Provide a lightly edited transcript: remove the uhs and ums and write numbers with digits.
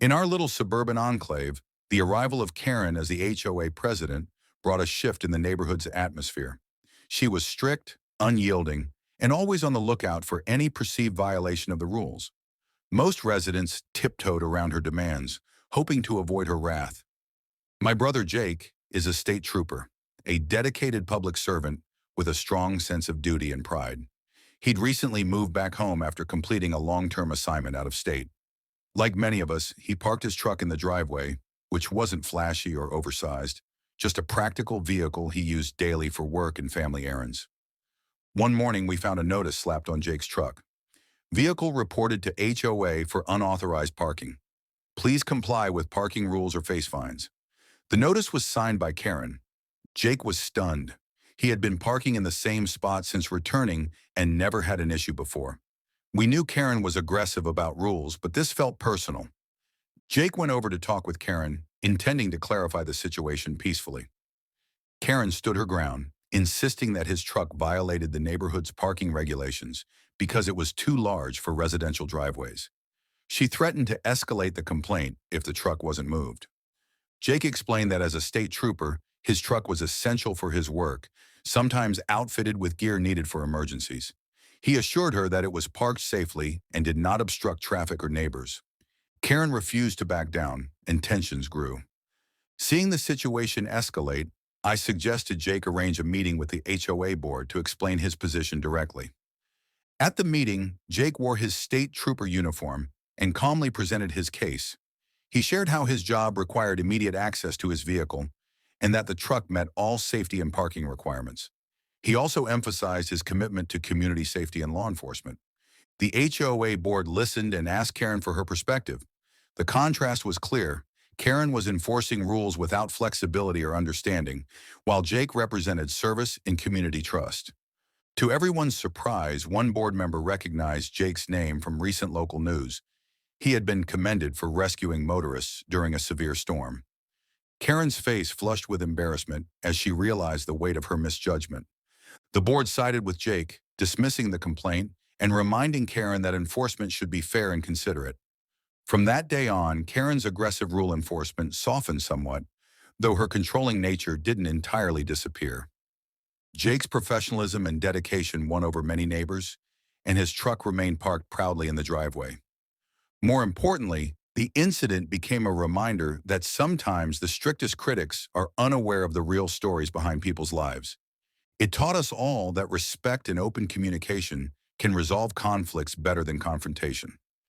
In our little suburban enclave, the arrival of Karen as the HOA president brought a shift in the neighborhood's atmosphere. She was strict, unyielding, and always on the lookout for any perceived violation of the rules. Most residents tiptoed around her demands, hoping to avoid her wrath. My brother Jake is a state trooper, a dedicated public servant with a strong sense of duty and pride. He'd recently moved back home after completing a long-term assignment out of state. Like many of us, he parked his truck in the driveway, which wasn't flashy or oversized, just a practical vehicle he used daily for work and family errands. One morning, we found a notice slapped on Jake's truck. Vehicle reported to HOA for unauthorized parking. Please comply with parking rules or face fines. The notice was signed by Karen. Jake was stunned. He had been parking in the same spot since returning and never had an issue before. We knew Karen was aggressive about rules, but this felt personal. Jake went over to talk with Karen, intending to clarify the situation peacefully. Karen stood her ground, insisting that his truck violated the neighborhood's parking regulations because it was too large for residential driveways. She threatened to escalate the complaint if the truck wasn't moved. Jake explained that as a state trooper, his truck was essential for his work, sometimes outfitted with gear needed for emergencies. He assured her that it was parked safely and did not obstruct traffic or neighbors. Karen refused to back down, and tensions grew. Seeing the situation escalate, I suggested Jake arrange a meeting with the HOA board to explain his position directly. At the meeting, Jake wore his state trooper uniform and calmly presented his case. He shared how his job required immediate access to his vehicle and that the truck met all safety and parking requirements. He also emphasized his commitment to community safety and law enforcement. The HOA board listened and asked Karen for her perspective. The contrast was clear. Karen was enforcing rules without flexibility or understanding, while Jake represented service and community trust. To everyone's surprise, one board member recognized Jake's name from recent local news. He had been commended for rescuing motorists during a severe storm. Karen's face flushed with embarrassment as she realized the weight of her misjudgment. The board sided with Jake, dismissing the complaint and reminding Karen that enforcement should be fair and considerate. From that day on, Karen's aggressive rule enforcement softened somewhat, though her controlling nature didn't entirely disappear. Jake's professionalism and dedication won over many neighbors, and his truck remained parked proudly in the driveway. More importantly, the incident became a reminder that sometimes the strictest critics are unaware of the real stories behind people's lives. It taught us all that respect and open communication can resolve conflicts better than confrontation.